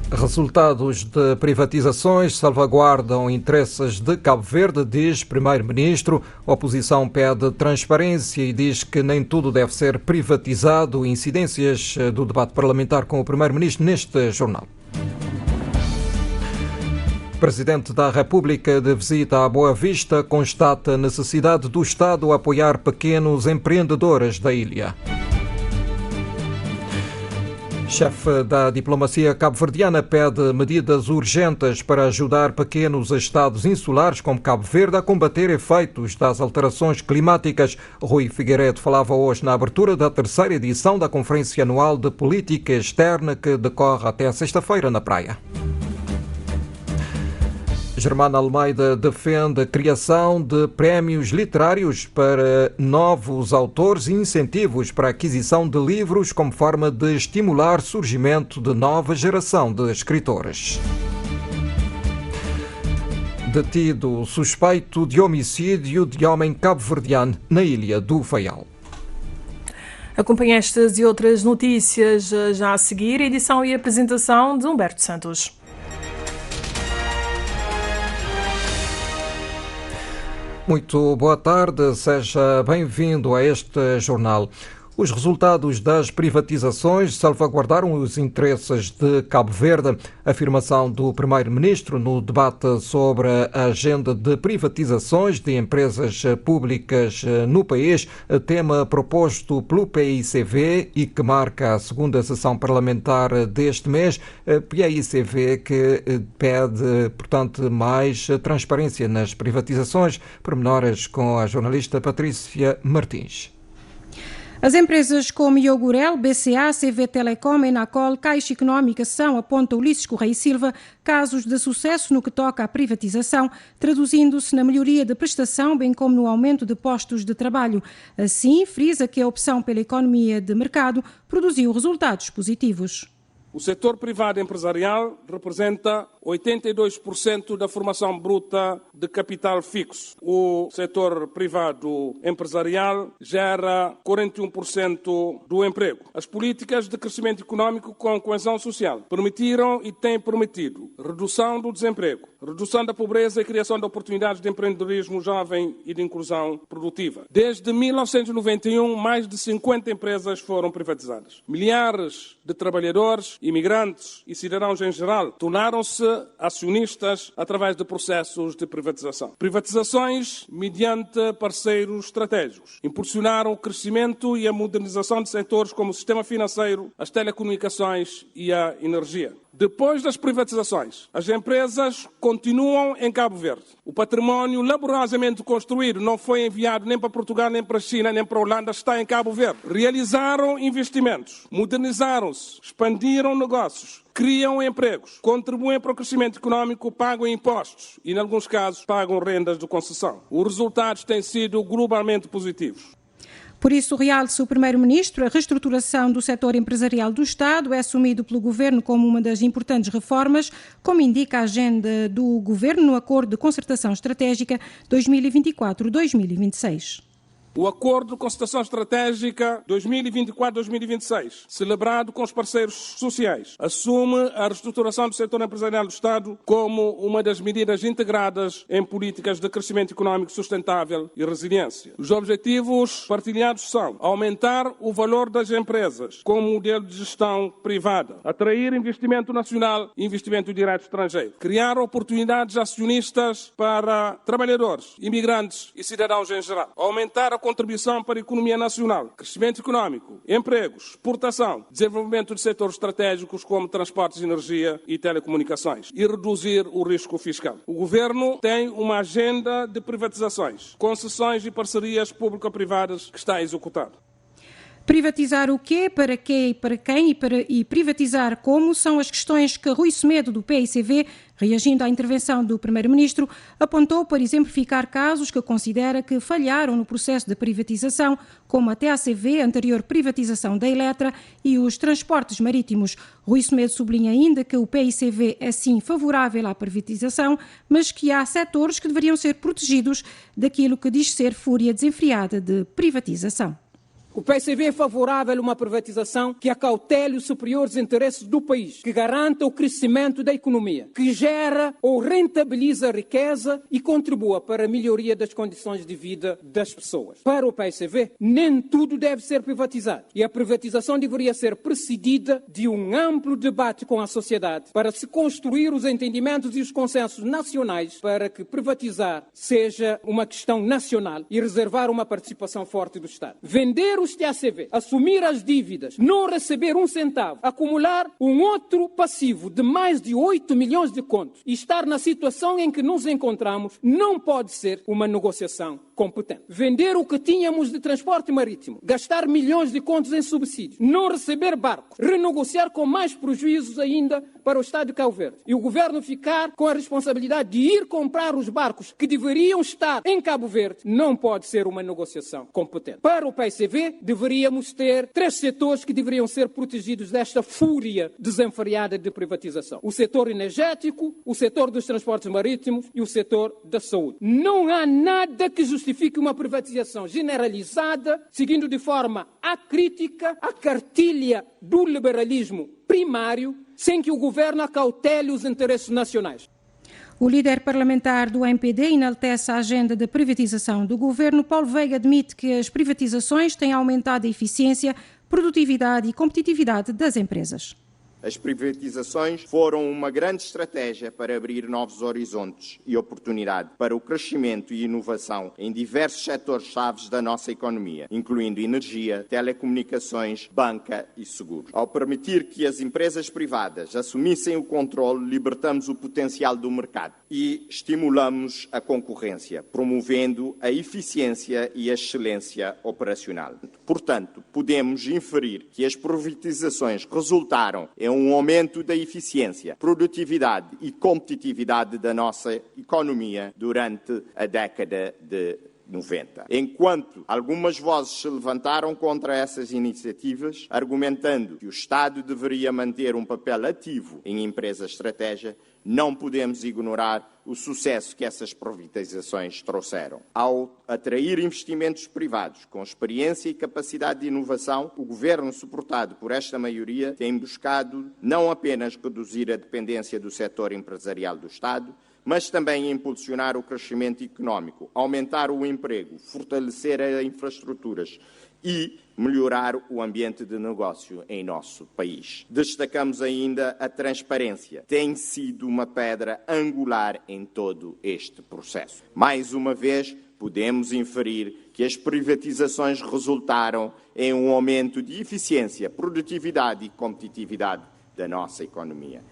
Resultados de privatizações salvaguardam interesses de Cabo Verde, diz Primeiro-Ministro. A oposição pede transparência e diz que nem tudo deve ser privatizado. Incidências do debate parlamentar com o Primeiro-Ministro neste jornal. O Presidente da República, de visita à Boa Vista, constata a necessidade do Estado apoiar pequenos empreendedores da ilha. Chefe da diplomacia cabo-verdiana pede medidas urgentes para ajudar pequenos estados insulares como Cabo Verde a combater efeitos das alterações climáticas. Rui Figueiredo falava hoje na abertura da terceira edição da Conferência Anual de Política Externa que decorre até sexta-feira na Praia. Germana Almeida defende a criação de prémios literários para novos autores e incentivos para a aquisição de livros como forma de estimular o surgimento de nova geração de escritores. Detido suspeito de homicídio de homem cabo-verdiano na ilha do Faial. Acompanhe estas e outras notícias já a seguir, edição e apresentação de Humberto Santos. Muito boa tarde, seja bem-vindo a este jornal. Os resultados das privatizações salvaguardaram os interesses de Cabo Verde. Afirmação do Primeiro-Ministro no debate sobre a agenda de privatizações de empresas públicas no país, tema proposto pelo PICV e que marca a segunda sessão parlamentar deste mês. PICV que pede, portanto, mais transparência nas privatizações. Pormenores com a jornalista Patrícia Martins. As empresas como Iogurel, BCA, CV Telecom, Enacol, Caixa Económica são, aponta Ulisses Correia e Silva, casos de sucesso no que toca à privatização, traduzindo-se na melhoria de prestação, bem como no aumento de postos de trabalho. Assim, frisa que a opção pela economia de mercado produziu resultados positivos. O setor privado empresarial representa 82% da formação bruta de capital fixo. O setor privado empresarial gera 41% do emprego. As políticas de crescimento econômico com coesão social permitiram e têm permitido redução do desemprego, redução da pobreza e criação de oportunidades de empreendedorismo jovem e de inclusão produtiva. Desde 1991, mais de 50 empresas foram privatizadas. Milhares de trabalhadores, imigrantes e cidadãos em geral tornaram-se acionistas através de processos de privatização. Privatizações mediante parceiros estratégicos impulsionaram o crescimento e a modernização de setores como o sistema financeiro, as telecomunicações e a energia. Depois das privatizações, as empresas continuam em Cabo Verde. O património laboriosamente construído não foi enviado nem para Portugal, nem para a China, nem para a Holanda, está em Cabo Verde. Realizaram investimentos, modernizaram-se, expandiram negócios, criam empregos, contribuem para o crescimento econômico, pagam impostos e, em alguns casos, pagam rendas de concessão. Os resultados têm sido globalmente positivos. Por isso, realça o Primeiro-Ministro, a reestruturação do setor empresarial do Estado é assumido pelo Governo como uma das importantes reformas, como indica a agenda do Governo no Acordo de Concertação Estratégica 2024-2026. O Acordo de Concertação Estratégica 2024-2026, celebrado com os parceiros sociais, assume a reestruturação do setor empresarial do Estado como uma das medidas integradas em políticas de crescimento econômico sustentável e resiliência. Os objetivos partilhados são aumentar o valor das empresas com um modelo de gestão privada, atrair investimento nacional e investimento direto estrangeiro, criar oportunidades acionistas para trabalhadores, imigrantes e cidadãos em geral, aumentar a contribuição para a economia nacional, crescimento econômico, empregos, exportação, desenvolvimento de setores estratégicos como transportes, energia e telecomunicações e reduzir o risco fiscal. O Governo tem uma agenda de privatizações, concessões e parcerias público-privadas que está a executar. Privatizar o quê, para quê e para quem e privatizar como são as questões que Rui Semedo, do PICV, reagindo à intervenção do Primeiro-Ministro, apontou para exemplificar casos que considera que falharam no processo de privatização, como a TACV, a anterior privatização da Eletra, e os transportes marítimos. Rui Semedo sublinha ainda que o PICV é sim favorável à privatização, mas que há setores que deveriam ser protegidos daquilo que diz ser fúria desenfreada de privatização. O PCV é favorável a uma privatização que acautele os superiores interesses do país, que garanta o crescimento da economia, que gera ou rentabiliza a riqueza e contribua para a melhoria das condições de vida das pessoas. Para o PCV, nem tudo deve ser privatizado e a privatização deveria ser precedida de um amplo debate com a sociedade para se construir os entendimentos e os consensos nacionais para que privatizar seja uma questão nacional e reservar uma participação forte do Estado. Vender os TACV, assumir as dívidas, não receber um centavo, acumular um outro passivo de mais de 8 milhões de contos e estar na situação em que nos encontramos não pode ser uma negociação competente. Vender o que tínhamos de transporte marítimo, gastar milhões de contos em subsídios, não receber barcos, renegociar com mais prejuízos ainda para o Estado de Cabo Verde e o governo ficar com a responsabilidade de ir comprar os barcos que deveriam estar em Cabo Verde, não pode ser uma negociação competente. Para o PCV, deveríamos ter 3 setores que deveriam ser protegidos desta fúria desenfreada de privatização. O setor energético, o setor dos transportes marítimos e o setor da saúde. Não há nada que justifique uma privatização generalizada, seguindo de forma acrítica a cartilha do liberalismo primário, sem que o governo acautele os interesses nacionais. O líder parlamentar do MPD enaltece a agenda de privatização do governo. Paulo Veiga admite que as privatizações têm aumentado a eficiência, produtividade e competitividade das empresas. As privatizações foram uma grande estratégia para abrir novos horizontes e oportunidade para o crescimento e inovação em diversos setores-chave da nossa economia, incluindo energia, telecomunicações, banca e seguros. Ao permitir que as empresas privadas assumissem o controle, libertamos o potencial do mercado e estimulamos a concorrência, promovendo a eficiência e a excelência operacional. Portanto, podemos inferir que as privatizações resultaram em um aumento da eficiência, produtividade e competitividade da nossa economia durante a década de 90. Enquanto algumas vozes se levantaram contra essas iniciativas, argumentando que o Estado deveria manter um papel ativo em empresas estratégia, não podemos ignorar o sucesso que essas privatizações trouxeram. Ao atrair investimentos privados com experiência e capacidade de inovação, o Governo, suportado por esta maioria, tem buscado não apenas reduzir a dependência do setor empresarial do Estado, mas também impulsionar o crescimento económico, aumentar o emprego, fortalecer as infraestruturas e melhorar o ambiente de negócio em nosso país. Destacamos ainda a transparência. Tem sido uma pedra angular em todo este processo. Mais uma vez, podemos inferir que as privatizações resultaram em um aumento de eficiência, produtividade e competitividade da nossa economia.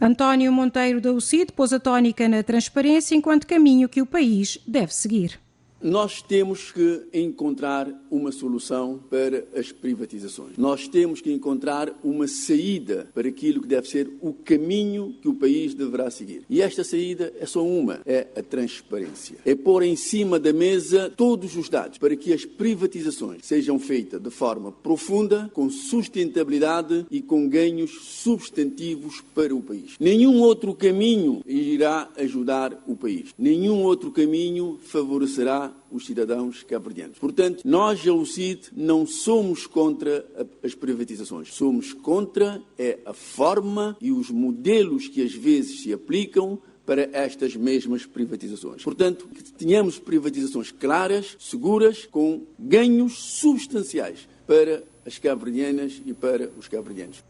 António Monteiro da UCID pôs a tónica na transparência enquanto caminho que o país deve seguir. Nós temos que encontrar uma solução para as privatizações. Nós temos que encontrar uma saída para aquilo que deve ser o caminho que o país deverá seguir. E esta saída é só uma, é a transparência. É pôr em cima da mesa todos os dados para que as privatizações sejam feitas de forma profunda, com sustentabilidade e com ganhos substantivos para o país. Nenhum outro caminho irá ajudar o país. Nenhum outro caminho favorecerá os cidadãos cabo-verdianos. Portanto, nós, a UCID, não somos contra as privatizações. Somos contra a forma e os modelos que às vezes se aplicam para estas mesmas privatizações. Portanto, que tenhamos privatizações claras, seguras, com ganhos substanciais para as cabo-verdianas e para os cabo-verdianos.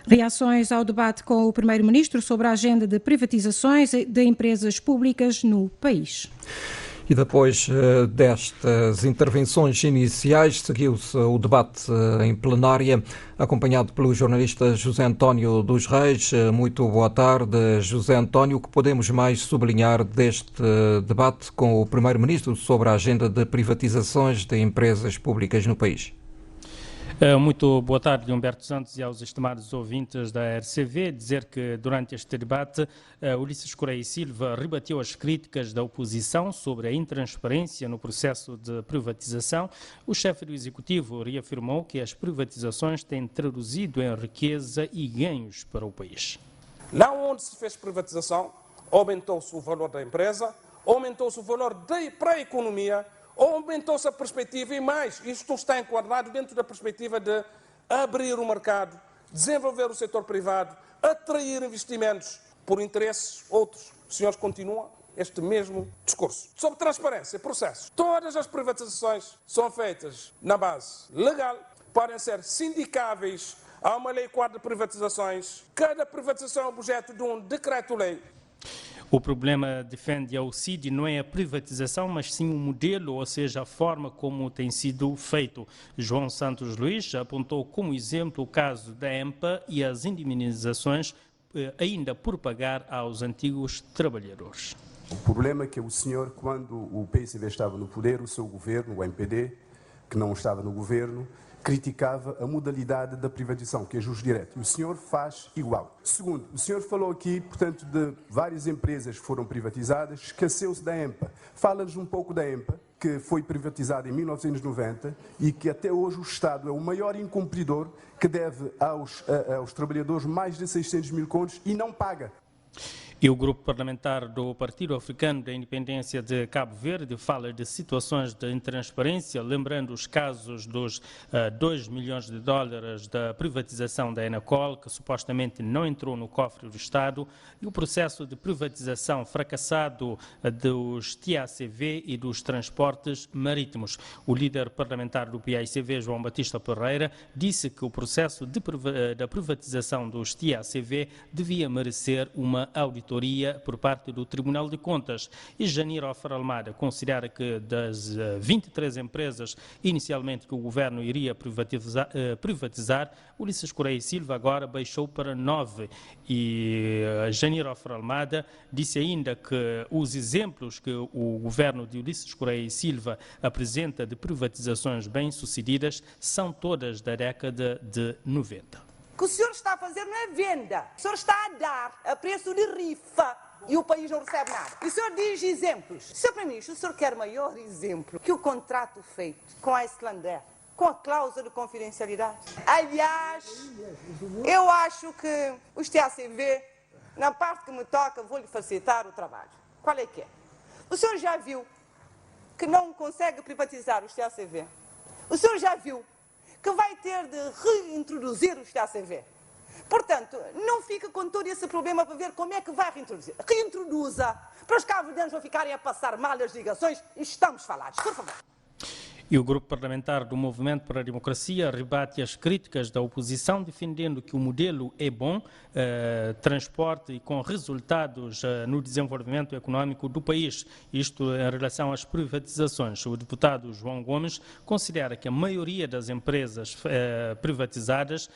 Reações ao debate com o Primeiro-Ministro sobre a agenda de privatizações de empresas públicas no país. E depois destas intervenções iniciais, seguiu-se o debate em plenária, acompanhado pelo jornalista José António dos Reis. Muito boa tarde, José António. O que podemos mais sublinhar deste debate com o Primeiro-Ministro sobre a agenda de privatizações de empresas públicas no país? Muito boa tarde, Humberto Santos, e aos estimados ouvintes da RCV. Dizer que durante este debate, Ulisses Correia e Silva rebateu as críticas da oposição sobre a intransparência no processo de privatização. O chefe do Executivo reafirmou que as privatizações têm traduzido em riqueza e ganhos para o país. Lá onde se fez privatização, aumentou-se o valor da empresa, aumentou-se o valor para a economia, Ou aumentou-se a perspectiva e mais, isto está enquadrado dentro da perspectiva de abrir o mercado, desenvolver o setor privado, atrair investimentos por interesses outros. Os senhores continuam este mesmo discurso. Sobre transparência, processos. Todas as privatizações são feitas na base legal, podem ser sindicáveis. Há uma lei quadro de privatizações. Cada privatização é objeto de um decreto-lei. O problema, defende a CID, não é a privatização, mas sim o modelo, ou seja, a forma como tem sido feito. João Santos Luís apontou como exemplo o caso da EMPA e as indemnizações ainda por pagar aos antigos trabalhadores. O problema é que o senhor, quando o PICV estava no poder, o seu governo, o MPD, que não estava no governo, criticava a modalidade da privatização, que é juros direto. E o senhor faz igual. Segundo, o senhor falou aqui, portanto, de várias empresas que foram privatizadas, esqueceu-se da EMPA. Fala-nos um pouco da EMPA, que foi privatizada em 1990 e que até hoje o Estado é o maior incumpridor, que deve aos trabalhadores mais de 600 mil contos e não paga. E o grupo parlamentar do Partido Africano da Independência de Cabo Verde fala de situações de intransparência, lembrando os casos dos 2 milhões de dólares da privatização da Enacol, que supostamente não entrou no cofre do Estado, e o processo de privatização fracassado dos TACV e dos transportes marítimos. O líder parlamentar do PAICV, João Batista Pereira, disse que o processo da privatização dos TACV devia merecer uma auditoria por parte do Tribunal de Contas. E Janir Almeida considera que das 23 empresas inicialmente que o governo iria privatizar, Ulisses Correia e Silva agora baixou para 9. E Janir Almeida disse ainda que os exemplos que o governo de Ulisses Correia e Silva apresenta de privatizações bem-sucedidas são todas da década de 90. O que o senhor está a fazer não é venda. O senhor está a dar a preço de rifa e o país não recebe nada. E o senhor diz exemplos. Sr. Primeiro-Ministro, o senhor quer maior exemplo que o contrato feito com a Icelandair, com a cláusula de confidencialidade? Aliás, eu acho que os TACV, na parte que me toca, vou-lhe facilitar o trabalho. Qual é que é? O senhor já viu que não consegue privatizar os TACV? O senhor já viu que vai ter de reintroduzir os TACV? Portanto, não fica com todo esse problema para ver como é que vai reintroduzir. Reintroduza, para os cabo-verdianos não ficarem a passar mal as ligações e estamos falados. Por favor. E o grupo parlamentar do Movimento para a Democracia rebate as críticas da oposição, defendendo que o modelo é bom, transporte e com resultados no desenvolvimento econômico do país. Isto em relação às privatizações. O deputado João Gomes considera que a maioria das empresas privatizadas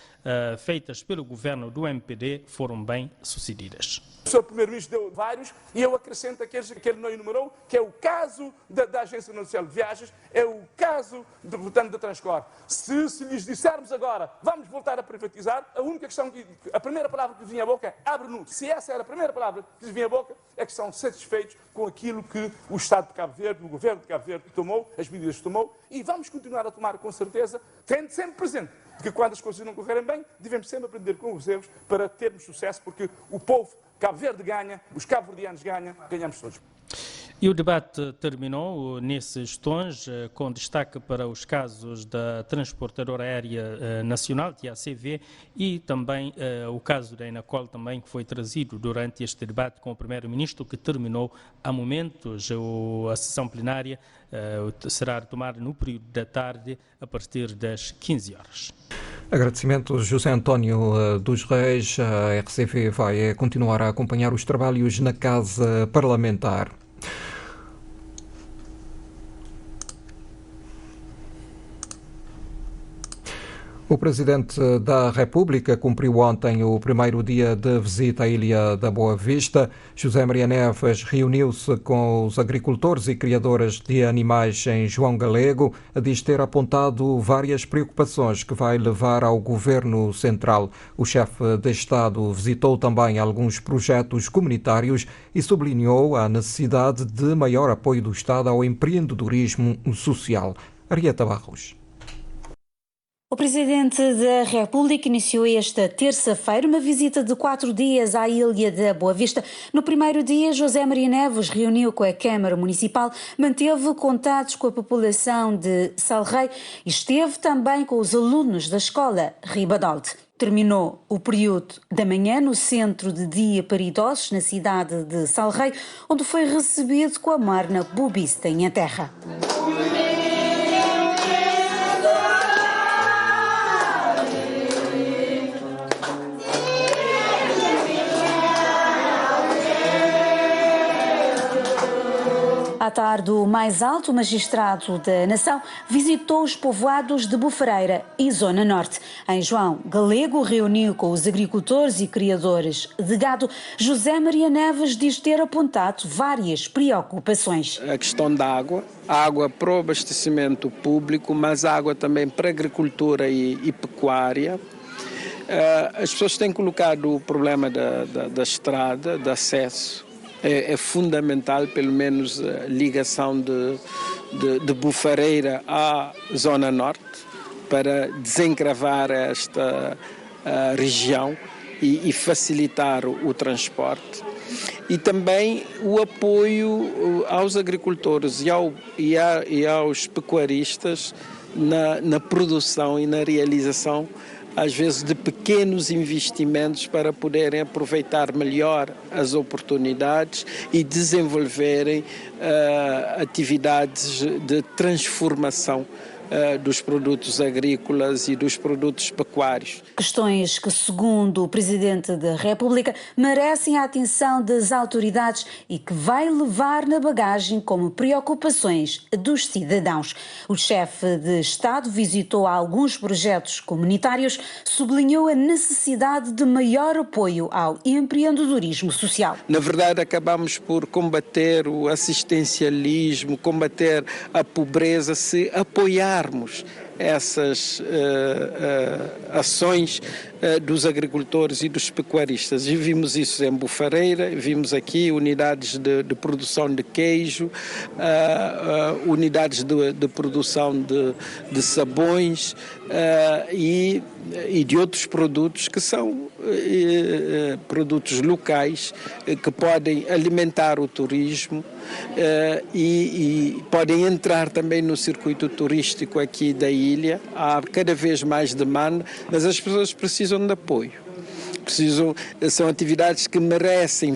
feitas pelo governo do MPD foram bem sucedidas. O Sr. Primeiro-Ministro deu vários e eu acrescento aqueles que ele não enumerou, que é o caso da Agência Nacional de Viagens, é o caso do transporte. Se lhes dissermos agora, vamos voltar a privatizar, a única questão, a primeira palavra que lhes vinha à boca é abre-nos. Se essa era a primeira palavra que lhes vinha à boca, é que estão satisfeitos com aquilo que o Estado de Cabo Verde, o Governo de Cabo Verde tomou, as medidas que tomou, e vamos continuar a tomar com certeza, tendo sempre presente que quando as coisas não correrem bem, devemos sempre aprender com os erros para termos sucesso, porque o povo Cabo Verde ganha, os cabo-verdianos ganham, ganhamos todos. E o debate terminou nesses tons, com destaque para os casos da Transportadora Aérea Nacional, TACV, e também o caso da Enacol, também, que foi trazido durante este debate com o Primeiro-Ministro, que terminou há momentos. A sessão plenária será retomada no período da tarde, a partir das 15 horas. Agradecimentos, José António dos Reis. A RCV vai continuar a acompanhar os trabalhos na Casa Parlamentar. O Presidente da República cumpriu ontem o primeiro dia de visita à Ilha da Boa Vista. José Maria Neves reuniu-se com os agricultores e criadores de animais em João Galego, diz ter apontado várias preocupações que vai levar ao Governo Central. O chefe de Estado visitou também alguns projetos comunitários e sublinhou a necessidade de maior apoio do Estado ao empreendedorismo social. Arieta Barros. O Presidente da República iniciou esta terça-feira uma visita de 4 dias à Ilha da Boa Vista. No primeiro dia, José Maria Neves reuniu com a Câmara Municipal, manteve contatos com a população de Salrei e esteve também com os alunos da escola Ribadolde. Terminou o período da manhã no centro de dia para idosos, na cidade de Salrei, onde foi recebido com a morna bubista em terra. À tarde, o mais alto magistrado da nação visitou os povoados de Bufeireira e Zona Norte. Em João Galego, reuniu com os agricultores e criadores de gado. José Maria Neves diz ter apontado várias preocupações. A questão da água, a água para o abastecimento público, mas a água também para agricultura e pecuária. As pessoas têm colocado o problema da estrada, de acesso. É fundamental, pelo menos, a ligação de Bufeireira à Zona Norte para desencravar esta região e facilitar o transporte. E também o apoio aos agricultores e aos pecuaristas na produção e na realização, às vezes, de pequenos investimentos para poderem aproveitar melhor as oportunidades e desenvolverem atividades de transformação dos produtos agrícolas e dos produtos pecuários. Questões que, segundo o Presidente da República, merecem a atenção das autoridades e que vai levar na bagagem como preocupações dos cidadãos. O chefe de Estado visitou alguns projetos comunitários, sublinhou a necessidade de maior apoio ao empreendedorismo social. Na verdade, acabamos por combater o assistencialismo, combater a pobreza, se apoiarmos essas ações dos agricultores e dos pecuaristas. E vimos isso em Bufeireira, vimos aqui unidades de produção de queijo, unidades de produção de sabões e de outros produtos que são produtos locais que podem alimentar o turismo e podem entrar também no circuito turístico aqui da ilha. Há cada vez mais demanda, mas as pessoas precisam de apoio. São atividades que merecem,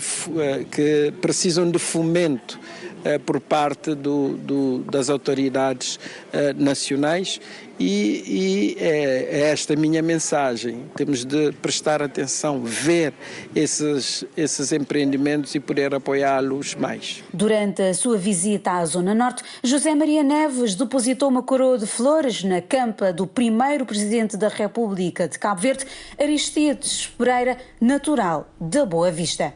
que precisam de fomento por parte das autoridades nacionais e é esta minha mensagem. Temos de prestar atenção, ver esses empreendimentos e poder apoiá-los mais. Durante a sua visita à Zona Norte, José Maria Neves depositou uma coroa de flores na campa do primeiro Presidente da República de Cabo Verde, Aristides Pereira, natural da Boa Vista.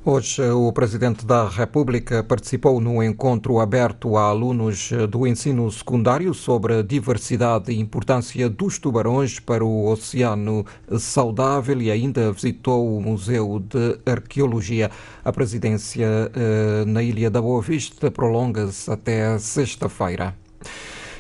Hoje, o Presidente da República participou no encontro aberto a alunos do ensino secundário sobre a diversidade e importância dos tubarões para o oceano saudável e ainda visitou o Museu de Arqueologia. A presidência na Ilha da Boa Vista prolonga-se até sexta-feira.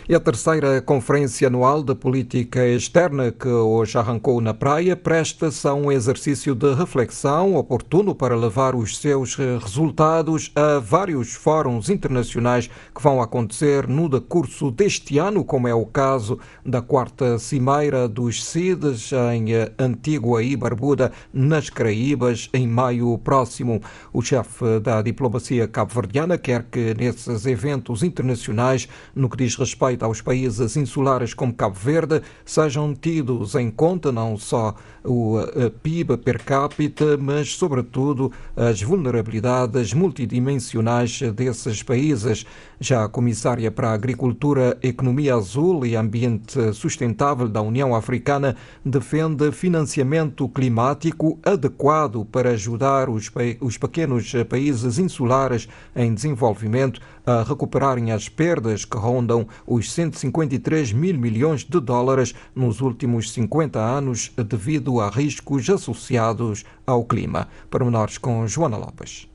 E a terceira Conferência Anual de Política Externa, que hoje arrancou na Praia, presta-se a um exercício de reflexão oportuno para levar os seus resultados a vários fóruns internacionais que vão acontecer no decurso deste ano, como é o caso da 4ª Cimeira dos CIDES em Antígua e Barbuda, nas Caraíbas, em maio próximo. O chefe da diplomacia cabo-verdiana quer que nesses eventos internacionais, no que diz respeito aos países insulares como Cabo Verde, sejam tidos em conta não só o PIB per capita, mas sobretudo as vulnerabilidades multidimensionais desses países. Já a Comissária para a Agricultura, Economia Azul e Ambiente Sustentável da União Africana defende financiamento climático adequado para ajudar os pequenos países insulares em desenvolvimento a recuperarem as perdas que rondam os 153 mil milhões de dólares nos últimos 50 anos devido a riscos associados ao clima. Pormenores com Joana Lopes.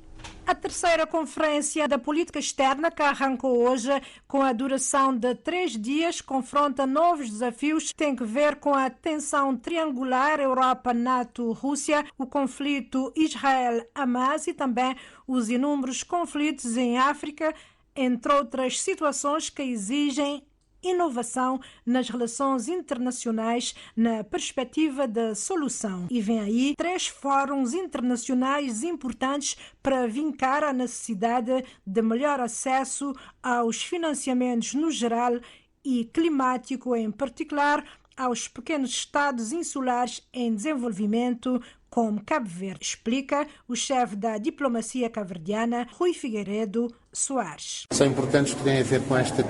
A terceira conferência da política externa, que arrancou hoje com a duração de 3 dias, confronta novos desafios que têm que ver com a tensão triangular Europa-NATO-Rússia, o conflito Israel-Hamas e também os inúmeros conflitos em África, entre outras situações que exigem inovação nas relações internacionais na perspectiva da solução. E vem aí 3 fóruns internacionais importantes para vincar a necessidade de melhor acesso aos financiamentos no geral e climático em particular aos pequenos estados insulares em desenvolvimento como Cabo Verde, explica o chefe da diplomacia cabo-verdiana, Rui Figueiredo Soares. São importantes porque têm a ver com esta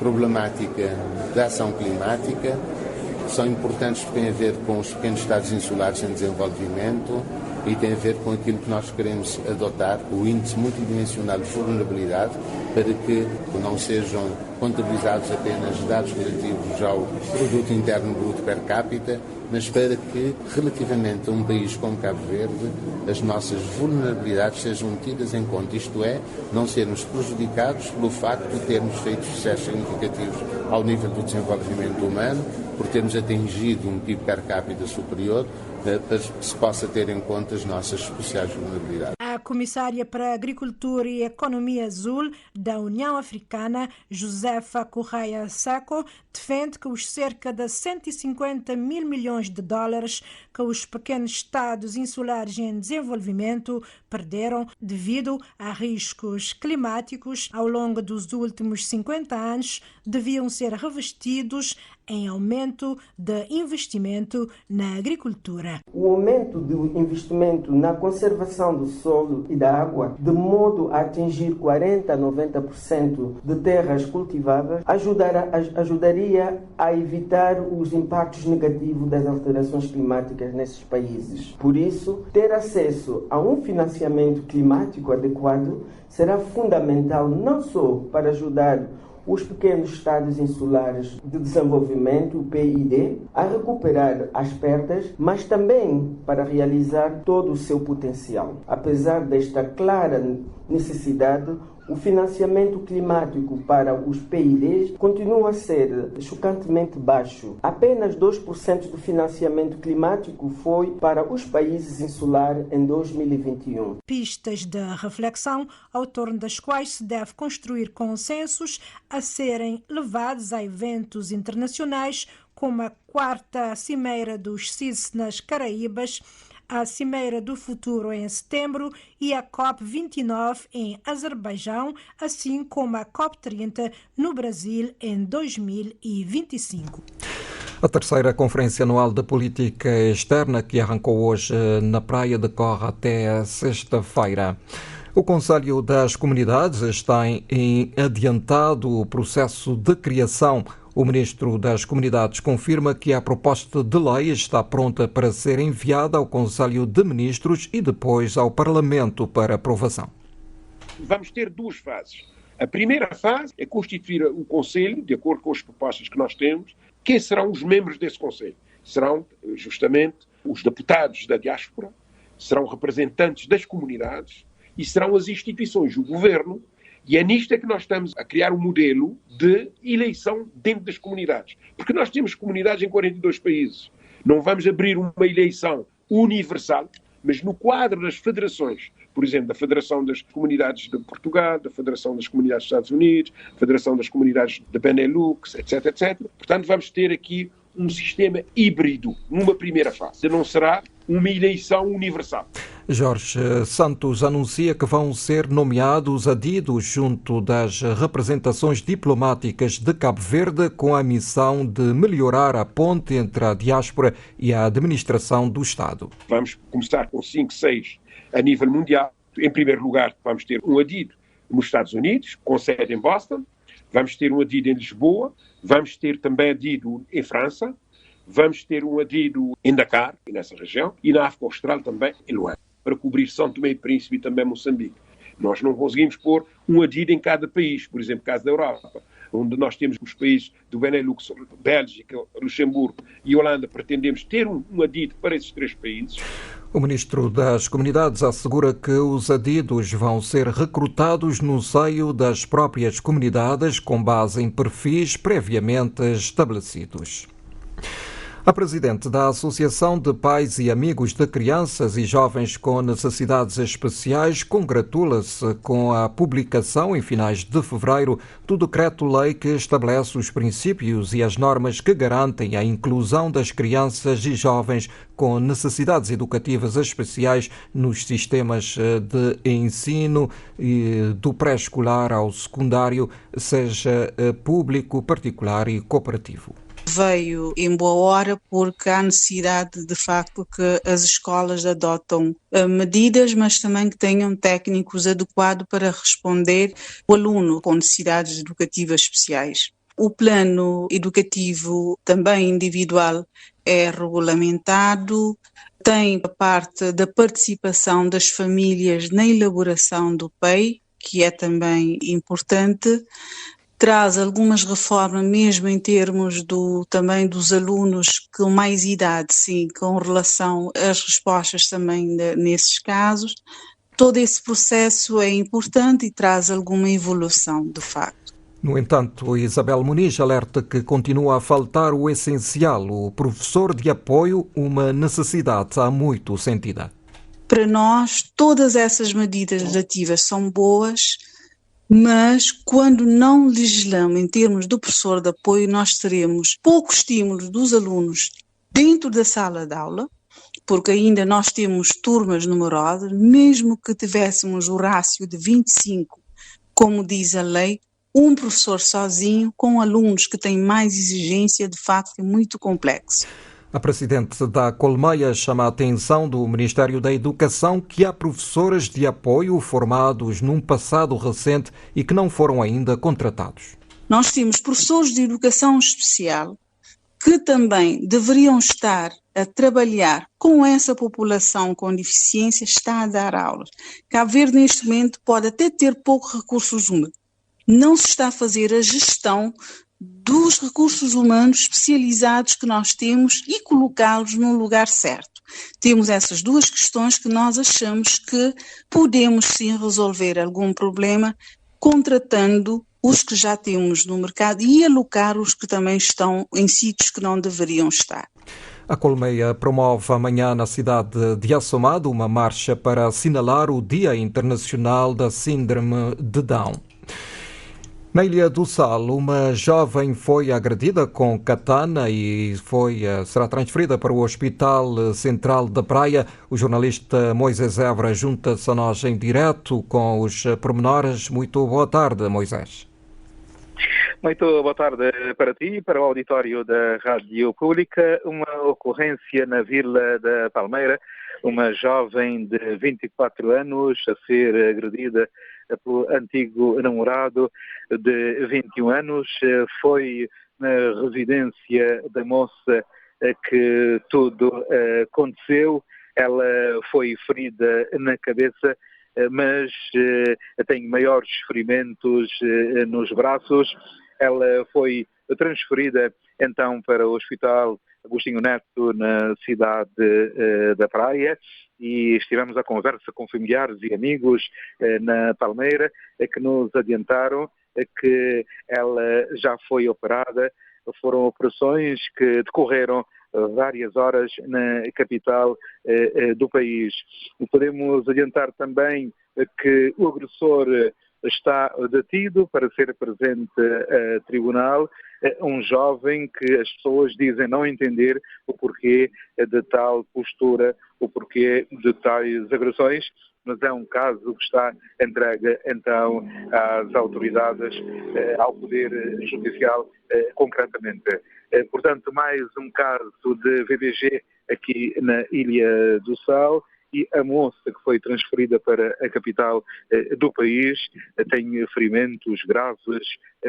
problemática da ação climática, são importantes porque têm a ver com os pequenos estados insulares em desenvolvimento e têm a ver com aquilo que nós queremos adotar, o índice multidimensional de vulnerabilidade, para que não sejam contabilizados apenas dados relativos ao produto interno bruto per capita, mas para que, relativamente a um país como Cabo Verde, as nossas vulnerabilidades sejam tidas em conta, isto é, não sermos prejudicados pelo facto de termos feito sucessos significativos ao nível do desenvolvimento humano, por termos atingido um PIB per capita superior, para que se possa ter em conta as nossas especiais vulnerabilidades. A comissária para Agricultura e Economia Azul da União Africana, Josefa Correia Sacco, defende que os cerca de 150 mil milhões de dólares que os pequenos estados insulares em desenvolvimento perderam devido a riscos climáticos ao longo dos últimos 50 anos deviam ser revestidos em aumento de investimento na agricultura. O aumento do investimento na conservação do solo e da água, de modo a atingir 40% a 90% de terras cultiváveis, ajudaria a evitar os impactos negativos das alterações climáticas nesses países. Por isso, ter acesso a um financiamento climático adequado será fundamental não só para ajudar os pequenos estados insulares de desenvolvimento, o PID, a recuperar as perdas, mas também para realizar todo o seu potencial. Apesar desta clara necessidade, o financiamento climático para os PIDs continua a ser chocantemente baixo. Apenas 2% do financiamento climático foi para os países insulares em 2021. Pistas de reflexão ao torno das quais se deve construir consensos a serem levados a eventos internacionais como a 4ª Cimeira dos CIS nas Caraíbas, a Cimeira do Futuro em setembro e a COP29 em Azerbaijão, assim como a COP30 no Brasil em 2025. A terceira Conferência Anual de Política Externa, que arrancou hoje na Praia, decorre até sexta-feira. O Conselho das Comunidades está em adiantado processo de criação. O Ministro das Comunidades confirma que a proposta de lei está pronta para ser enviada ao Conselho de Ministros e depois ao Parlamento para aprovação. Vamos ter 2 fases. A primeira fase é constituir o Conselho, de acordo com as propostas que nós temos. Quem serão os membros desse Conselho? Serão justamente os deputados da diáspora, serão representantes das comunidades e serão as instituições, o governo. E é nisto que nós estamos a criar um modelo de eleição dentro das comunidades. Porque nós temos comunidades em 42 países. Não vamos abrir uma eleição universal, mas no quadro das federações, por exemplo, da Federação das Comunidades de Portugal, da Federação das Comunidades dos Estados Unidos, da Federação das Comunidades da Benelux, etc, etc. Portanto, vamos ter aqui um sistema híbrido numa primeira fase. Não será uma eleição universal. Jorge Santos anuncia que vão ser nomeados adidos junto das representações diplomáticas de Cabo Verde com a missão de melhorar a ponte entre a diáspora e a administração do Estado. Vamos começar com 5, 6 a nível mundial. Em primeiro lugar, vamos ter um adido nos Estados Unidos, com sede em Boston. Vamos ter um adido em Lisboa. Vamos ter também adido em França. Vamos ter um adido em Dakar, nessa região, e na África Austral também, em Luanda, para cobrir São Tomé e Príncipe e também Moçambique. Nós não conseguimos pôr um adido em cada país, por exemplo, caso da Europa, onde nós temos os países do Benelux, Bélgica, Luxemburgo e Holanda, pretendemos ter um adido para esses 3 países. O Ministro das Comunidades assegura que os adidos vão ser recrutados no seio das próprias comunidades com base em perfis previamente estabelecidos. A presidente da Associação de Pais e Amigos de Crianças e Jovens com Necessidades Especiais congratula-se com a publicação, em finais de fevereiro, do decreto-lei que estabelece os princípios e as normas que garantem a inclusão das crianças e jovens com necessidades educativas especiais nos sistemas de ensino, do pré-escolar ao secundário, seja público, particular e cooperativo. Veio em boa hora porque há necessidade de facto que as escolas adotam medidas, mas também que tenham técnicos adequados para responder ao aluno com necessidades educativas especiais. O plano educativo também individual é regulamentado, tem a parte da participação das famílias na elaboração do PEI, que é também importante. Traz algumas reformas mesmo em termos também dos alunos com mais idade, sim, com relação às respostas também nesses casos. Todo esse processo é importante e traz alguma evolução, de facto. No entanto, Isabel Muniz alerta que continua a faltar o essencial, o professor de apoio, uma necessidade há muito sentida. Para nós, todas essas medidas legislativas são boas, mas quando não legislamos em termos do professor de apoio, nós teremos pouco estímulo dos alunos dentro da sala de aula, porque ainda nós temos turmas numerosas, mesmo que tivéssemos o rácio de 25, como diz a lei, um professor sozinho com alunos que têm mais exigência, de facto é muito complexo. A presidente da Colmeia chama a atenção do Ministério da Educação que há professores de apoio formados num passado recente e que não foram ainda contratados. Nós temos professores de educação especial que também deveriam estar a trabalhar com essa população com deficiência, está a dar aulas. Cabo Verde, neste momento, pode até ter poucos recursos humanos. Não se está a fazer a gestão dos recursos humanos especializados que nós temos e colocá-los no lugar certo. Temos essas duas questões que nós achamos que podemos sim resolver algum problema contratando os que já temos no mercado e alocar os que também estão em sítios que não deveriam estar. A Colmeia promove amanhã na cidade de Assomado uma marcha para assinalar o Dia Internacional da Síndrome de Down. Na Ilha do Sal, uma jovem foi agredida com katana e será transferida para o Hospital Central da Praia. O jornalista Moisés Évora junta-se a nós em direto com os pormenores. Muito boa tarde, Moisés. Muito boa tarde para ti e para o auditório da Rádio Pública. Uma ocorrência na Vila da Palmeira. Uma jovem de 24 anos a ser agredida pelo antigo namorado de 21 anos. Foi na residência da moça que tudo aconteceu. Ela foi ferida na cabeça, mas tem maiores ferimentos nos braços. Ela foi transferida então para o Hospital Agostinho Neto na cidade da Praia e estivemos à conversa com familiares e amigos na Palmeira que nos adiantaram que ela já foi operada. Foram operações que decorreram várias horas na capital do país. Podemos adiantar também que o agressor está detido para ser presente a tribunal, um jovem que as pessoas dizem não entender o porquê de tal postura, o porquê de tais agressões, mas é um caso que está entregue então às autoridades, ao Poder Judicial concretamente. Portanto, mais um caso de VBG aqui na Ilha do Sal. E a moça que foi transferida para a capital do país tem ferimentos graves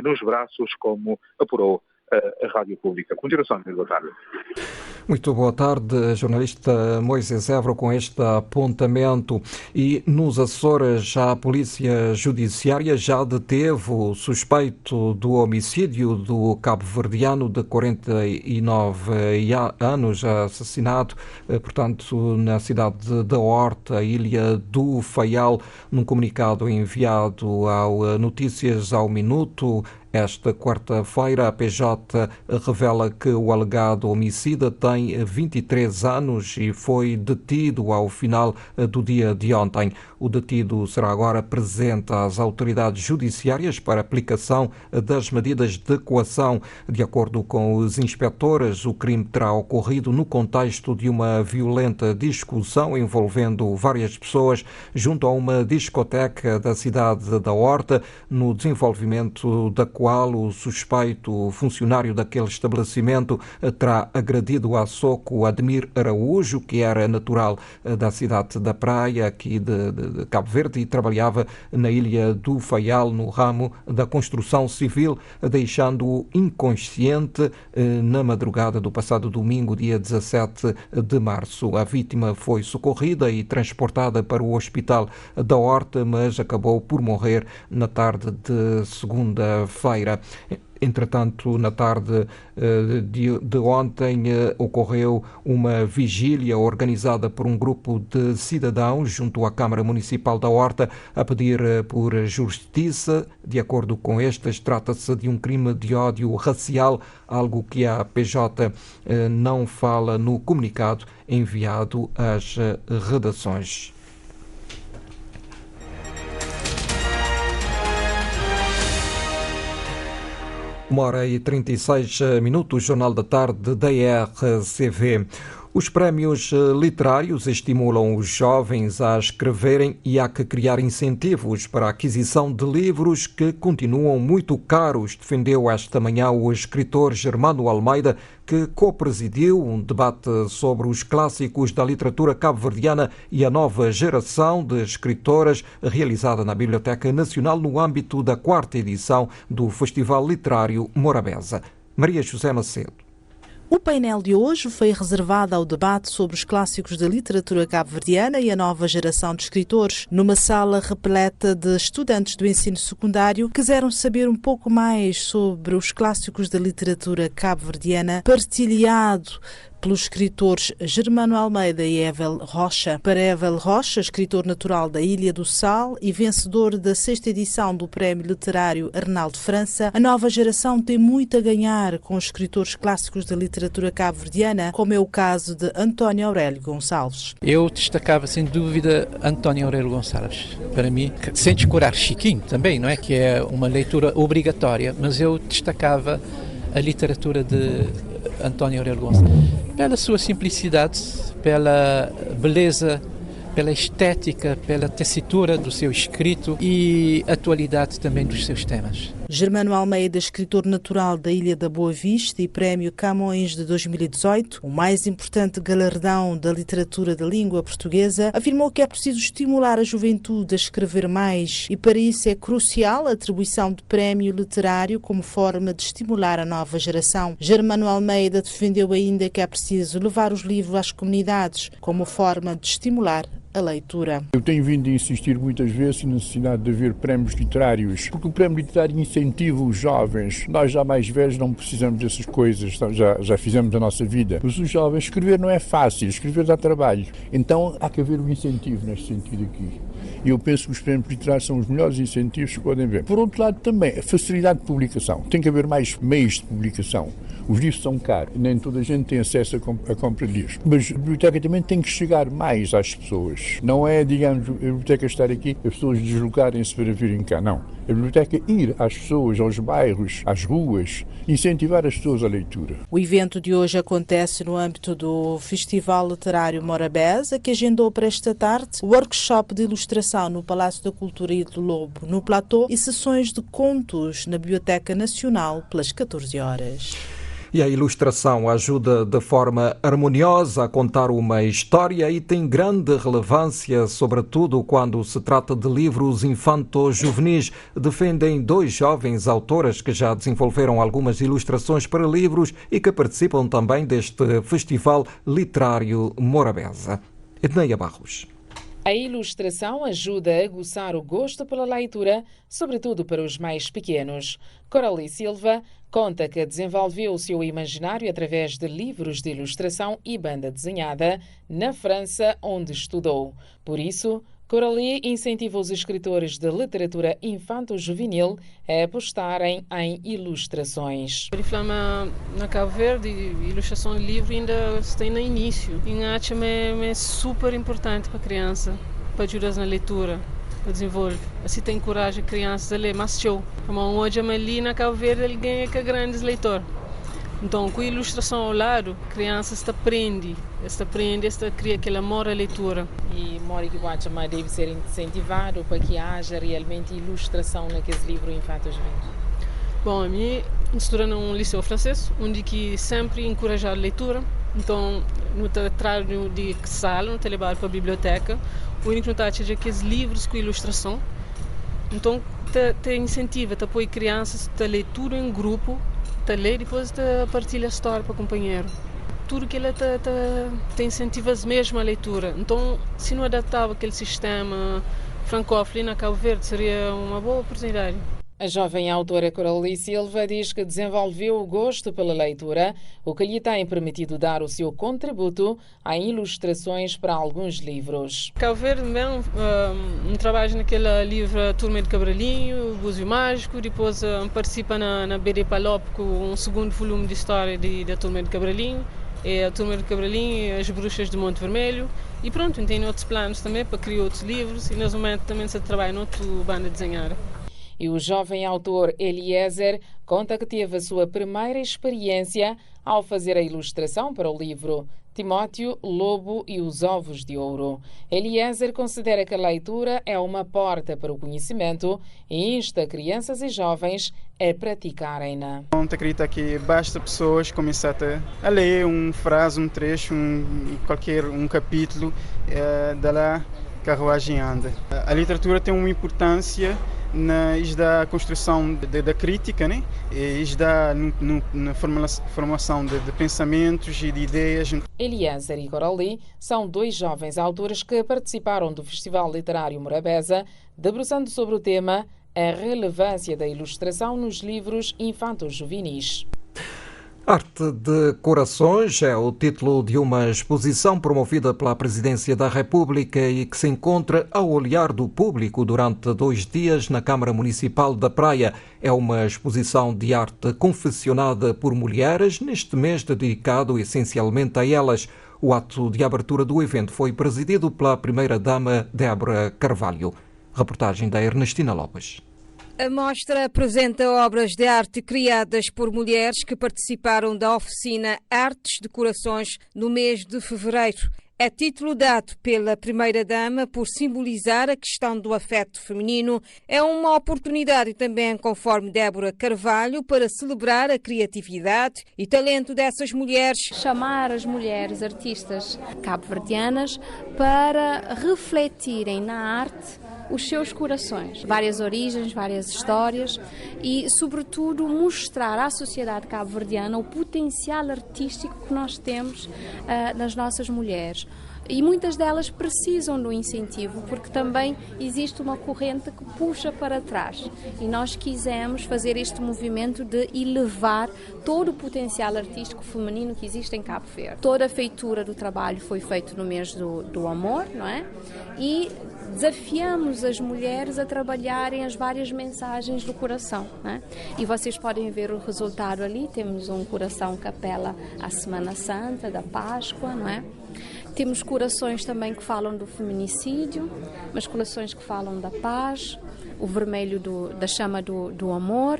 nos braços, como apurou a Rádio Pública. Continuação, boa tarde. Muito boa tarde, jornalista Moisés Évora, com este apontamento. E nos Açores, a Polícia Judiciária já deteve o suspeito do homicídio do cabo-verdiano de 49 anos, assassinado, portanto, na cidade da Horta, Ilha do Faial. Num comunicado enviado ao Notícias ao Minuto, esta quarta-feira, a PJ revela que o alegado homicida tem 23 anos e foi detido ao final do dia de ontem. O detido será agora presente às autoridades judiciárias para aplicação das medidas de coação. De acordo com os inspectores, o crime terá ocorrido no contexto de uma violenta discussão envolvendo várias pessoas junto a uma discoteca da cidade da Horta, no desenvolvimento da qual o suspeito funcionário daquele estabelecimento terá agredido a soco Admir Araújo, que era natural da cidade da Praia, aqui de Cabo Verde, e trabalhava na Ilha do Faial, no ramo da construção civil, deixando-o inconsciente na madrugada do passado domingo, dia 17 de março. A vítima foi socorrida e transportada para o Hospital da Horta, mas acabou por morrer na tarde de segunda-feira. Entretanto, na tarde de ontem, ocorreu uma vigília organizada por um grupo de cidadãos junto à Câmara Municipal da Horta a pedir por justiça. De acordo com estes, trata-se de um crime de ódio racial, algo que a PJ não fala no comunicado enviado às redações. 1h36, Jornal da Tarde da RCV. Os prémios literários estimulam os jovens a escreverem e há que criar incentivos para a aquisição de livros que continuam muito caros, defendeu esta manhã o escritor Germano Almeida, que co-presidiu um debate sobre os clássicos da literatura cabo-verdiana e a nova geração de escritoras, realizada na Biblioteca Nacional no âmbito da 4ª edição do Festival Literário Morabeza. Maria José Macedo. O painel de hoje foi reservado ao debate sobre os clássicos da literatura cabo-verdiana e a nova geração de escritores. Numa sala repleta de estudantes do ensino secundário que quiseram saber um pouco mais sobre os clássicos da literatura cabo-verdiana, partilhado pelos escritores Germano Almeida e Evel Rocha. Para Evel Rocha, escritor natural da Ilha do Sal e vencedor da 6ª edição do Prémio Literário Arnaldo França, a nova geração tem muito a ganhar com os escritores clássicos da literatura cabo-verdiana, como é o caso de António Aurélio Gonçalves. Eu destacava, sem dúvida, António Aurélio Gonçalves. Para mim, sem descurar Chiquinho também, não é? Que é uma leitura obrigatória, mas eu destacava a literatura de António Aurélio Gonçalves pela sua simplicidade, pela beleza, pela estética, pela tessitura do seu escrito e atualidade também dos seus temas. Germano Almeida, escritor natural da Ilha da Boa Vista e Prémio Camões de 2018, o mais importante galardão da literatura da língua portuguesa, afirmou que é preciso estimular a juventude a escrever mais e para isso é crucial a atribuição de prémio literário como forma de estimular a nova geração. Germano Almeida defendeu ainda que é preciso levar os livros às comunidades como forma de estimular a leitura. Eu tenho vindo a insistir muitas vezes na necessidade de haver prémios literários, porque o prémio literário incentiva os jovens. Nós já mais velhos não precisamos dessas coisas, já fizemos a nossa vida. Mas os jovens, escrever não é fácil, escrever dá trabalho. Então há que haver um incentivo neste sentido aqui. E eu penso que os prémios literários são os melhores incentivos que podem haver. Por outro lado também, a facilidade de publicação. Tem que haver mais meios de publicação. Os livros são caros, nem toda a gente tem acesso a compra de livros. Mas a biblioteca também tem que chegar mais às pessoas. Não é, digamos, a biblioteca estar aqui, as pessoas deslocarem-se para virem cá, não. A biblioteca ir às pessoas, aos bairros, às ruas, incentivar as pessoas à leitura. O evento de hoje acontece no âmbito do Festival Literário Morabeza, que agendou para esta tarde o workshop de ilustração no Palácio da Cultura e do Lobo, no Platô, e sessões de contos na Biblioteca Nacional pelas 14 horas. E a ilustração ajuda de forma harmoniosa a contar uma história e tem grande relevância, sobretudo quando se trata de livros infanto-juvenis. Defendem 2 jovens autoras que já desenvolveram algumas ilustrações para livros e que participam também deste Festival Literário Morabeza. Edneia Barros. A ilustração ajuda a aguçar o gosto pela leitura, sobretudo para os mais pequenos. Coralie Silva conta que desenvolveu o seu imaginário através de livros de ilustração e banda desenhada na França, onde estudou. Por isso, Coralie incentiva os escritores de literatura infanto-juvenil a apostarem em ilustrações. A Oriflama na Cabo Verde, ilustração de livro ainda está no início. E acho que é super importante para a criança, para ajudar na leitura, para desenvolver. Assim tem coragem a criança a ler, mas show. Como hoje ali na Cabo Verde, alguém é que é grande leitor. Então, com a ilustração ao lado, a criança aprende, cria aquele amor à leitura. E Mori Kiwachama deve ser incentivado para que haja realmente ilustração naqueles livros infanto-juvenis. Bom, a mim estudo num liceu francês, onde que sempre encorajar a leitura. Então, no trabalho de sala, no trabalho para a biblioteca, o único que é aqueles livros com ilustração. Então, te incentiva, te apoia crianças a ler tudo em grupo, te ler e depois te partilha a história para o companheiro. Tudo que ele te incentiva mesmo a leitura. Então, se não adaptava aquele sistema francófono na Cabo Verde, seria uma boa oportunidade. A jovem autora Coralie Silva diz que desenvolveu o gosto pela leitura, o que lhe tem permitido dar o seu contributo em ilustrações para alguns livros. Cabo Verde mesmo trabalha naquele livro Turma de Cabralinho, Búzio Mágico, depois participa na BD Palop com um segundo volume de história da Turma de Cabralinho, a Turma de Cabralinho e as Bruxas de Monte Vermelho. E pronto, tem outros planos também para criar outros livros e nesse momento também se trabalha noutra banda desenhada. E o jovem autor Eliezer conta que teve a sua primeira experiência ao fazer a ilustração para o livro Timóteo, Lobo e os Ovos de Ouro. Eliezer considera que a leitura é uma porta para o conhecimento e insta crianças e jovens a praticarem-na. Eu acredito que basta pessoas começar a ler uma frase, um trecho, um capítulo da carruagem anda. A literatura tem uma importância da construção da crítica, né? E na formação de pensamentos e de ideias. Eliezer e Coralie são 2 jovens autores que participaram do Festival Literário Morabeza, debruçando sobre o tema a relevância da ilustração nos livros infanto-juvenis. Arte de Corações é o título de uma exposição promovida pela Presidência da República e que se encontra ao olhar do público durante 2 dias na Câmara Municipal da Praia. É uma exposição de arte confeccionada por mulheres, neste mês dedicado essencialmente a elas. O ato de abertura do evento foi presidido pela Primeira-Dama Débora Carvalho. Reportagem da Ernestina Lopes. A mostra apresenta obras de arte criadas por mulheres que participaram da oficina Artes de Corações no mês de fevereiro. É título dado pela Primeira-Dama por simbolizar a questão do afeto feminino. É uma oportunidade também, conforme Débora Carvalho, para celebrar a criatividade e talento dessas mulheres. Chamar as mulheres artistas cabo-verdianas para refletirem na arte os seus corações, várias origens, várias histórias e, sobretudo, mostrar à sociedade cabo-verdiana o potencial artístico que nós temos nas nossas mulheres. E muitas delas precisam do incentivo, porque também existe uma corrente que puxa para trás. E nós quisemos fazer este movimento de elevar todo o potencial artístico feminino que existe em Cabo Verde. Toda a feitura do trabalho foi feita no mês do amor, não é? E desafiamos as mulheres a trabalharem as várias mensagens do coração, não é? E vocês podem ver o resultado ali. Temos um coração que apela à Semana Santa, da Páscoa, não é? Temos corações também que falam do feminicídio, mas corações que falam da paz, o vermelho da chama do amor,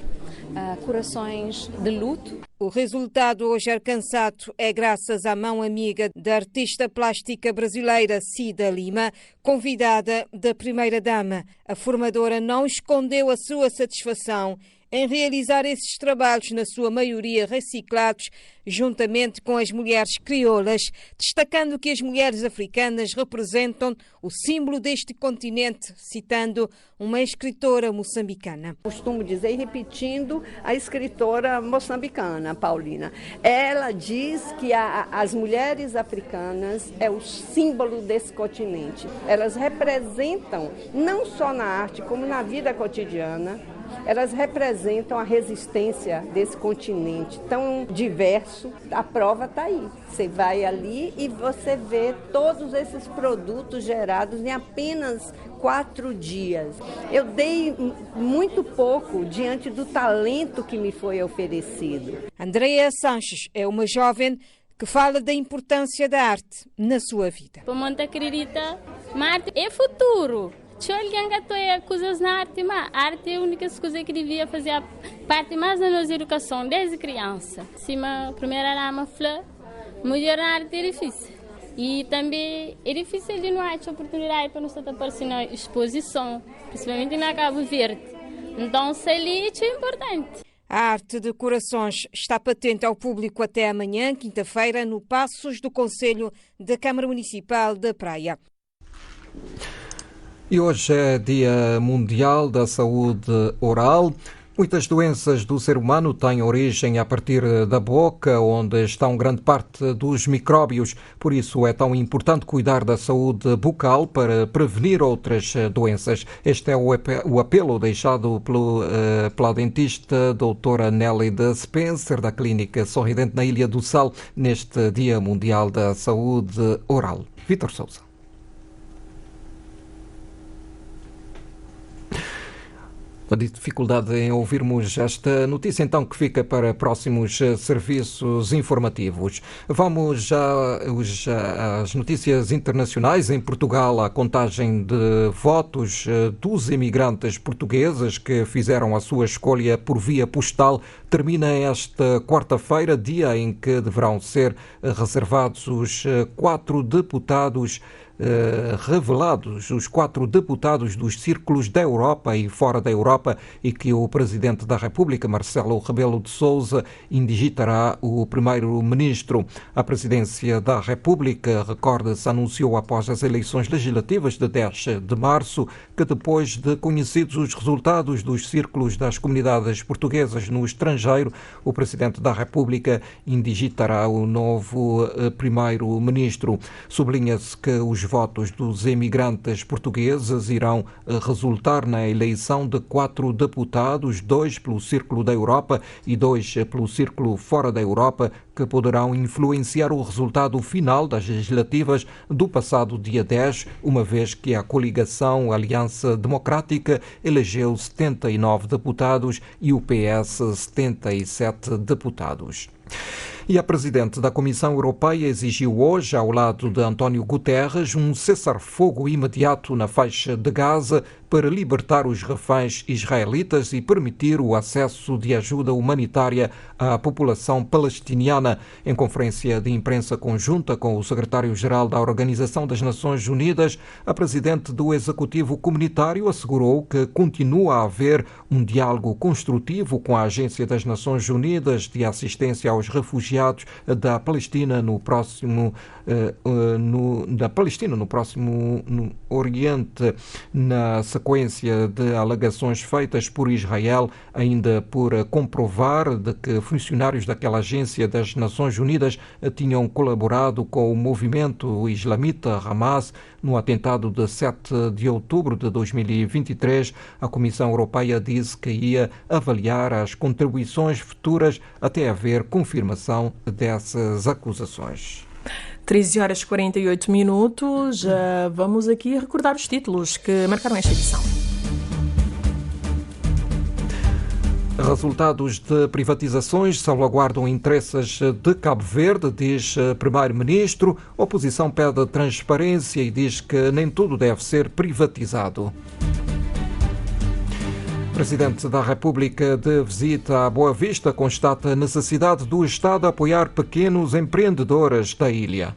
corações de luto. O resultado hoje alcançado é graças à mão amiga da artista plástica brasileira Cida Lima, convidada da Primeira-Dama. A formadora não escondeu a sua satisfação em realizar esses trabalhos, na sua maioria reciclados, juntamente com as mulheres crioulas, destacando que as mulheres africanas representam o símbolo deste continente, citando uma escritora moçambicana. Costumo dizer, e repetindo, a escritora moçambicana, Paulina. Ela diz que as mulheres africanas é o símbolo desse continente. Elas representam, não só na arte, como na vida cotidiana, elas representam a resistência desse continente tão diverso. A prova está aí. Você vai ali e você vê todos esses produtos gerados em apenas 4 dias. Eu dei muito pouco diante do talento que me foi oferecido. Andrea Sanches é uma jovem que fala da importância da arte na sua vida. Para montar acredita, mas arte é futuro. Se alguém que coisas na arte, mas a arte é a única coisa que devia fazer parte mais da nossa educação desde criança. Cima, a primeira rama, flor, mulher na arte é difícil. E também é difícil de não ter oportunidade para nós aparecer na exposição, principalmente na Cabo Verde. Então, ser ali é importante. A arte de corações está patente ao público até amanhã, quinta-feira, no Passos do Conselho da Câmara Municipal da Praia. E hoje é Dia Mundial da Saúde Oral. Muitas doenças do ser humano têm origem a partir da boca, onde estão grande parte dos micróbios. Por isso é tão importante cuidar da saúde bucal para prevenir outras doenças. Este é o apelo deixado pela dentista doutora Nelly de Spencer, da Clínica Sorridente na Ilha do Sal, neste Dia Mundial da Saúde Oral. Vítor Sousa. A dificuldade em ouvirmos esta notícia, então, que fica para próximos serviços informativos. Vamos já às notícias internacionais. Em Portugal, a contagem de votos dos imigrantes portugueses que fizeram a sua escolha por via postal termina esta quarta-feira, dia em que deverão ser reservados os 4 deputados revelados, os 4 deputados dos círculos da Europa e fora da Europa, e que o Presidente da República, Marcelo Rebelo de Sousa, indigitará o Primeiro-Ministro. A Presidência da República, recorda-se, anunciou após as eleições legislativas de 10 de março que, depois de conhecidos os resultados dos círculos das comunidades portuguesas no estrangeiro, o Presidente da República indigitará o novo Primeiro-Ministro. Sublinha-se que os votos dos imigrantes portugueses irão resultar na eleição de 4 deputados, 2 pelo Círculo da Europa e 2 pelo Círculo fora da Europa, que poderão influenciar o resultado final das legislativas do passado dia 10, uma vez que a coligação Aliança Democrática elegeu 79 deputados e o PS 77 deputados. E a Presidente da Comissão Europeia exigiu hoje, ao lado de António Guterres, um cessar-fogo imediato na faixa de Gaza para libertar os reféns israelitas e permitir o acesso de ajuda humanitária à população palestiniana. Em conferência de imprensa conjunta com o secretário-geral da Organização das Nações Unidas, a Presidente do Executivo Comunitário assegurou que continua a haver um diálogo construtivo com a Agência das Nações Unidas de Assistência aos Refugiados da Palestina no próximo Oriente, na sequência de alegações feitas por Israel, ainda por comprovar de que funcionários daquela agência das Nações Unidas tinham colaborado com o movimento islamita Hamas no atentado de 7 de outubro de 2023. A Comissão Europeia disse que ia avaliar as contribuições futuras até haver confirmação dessas acusações. 13h48. Vamos aqui recordar os títulos que marcaram esta edição. Resultados de privatizações salvaguardam interesses de Cabo Verde, diz Primeiro-Ministro. Oposição pede transparência e diz que nem tudo deve ser privatizado. Presidente da República, de visita à Boa Vista, constata a necessidade do Estado apoiar pequenos empreendedores da ilha.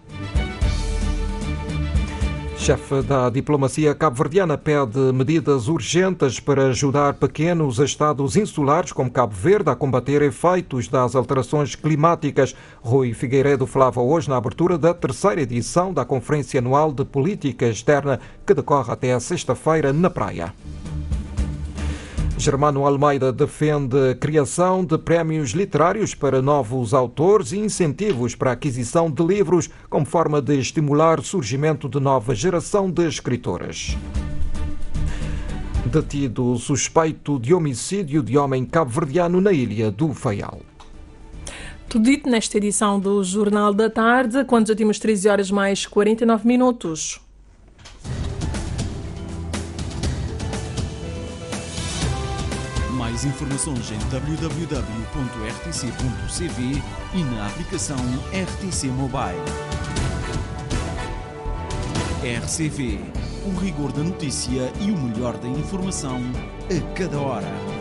Chefe da diplomacia cabo-verdiana pede medidas urgentes para ajudar pequenos estados insulares como Cabo Verde a combater efeitos das alterações climáticas. Rui Figueiredo falava hoje na abertura da 3ª edição da Conferência Anual de Política Externa, que decorre até a sexta-feira na Praia. Germano Almeida defende a criação de prémios literários para novos autores e incentivos para a aquisição de livros como forma de estimular o surgimento de nova geração de escritoras. Detido suspeito de homicídio de homem cabo-verdiano na ilha do Faial. Tudo dito nesta edição do Jornal da Tarde, quando já temos 13 horas mais 49 minutos. Mais informações em www.rtc.cv e na aplicação RTC Mobile. RCV, o rigor da notícia e o melhor da informação a cada hora.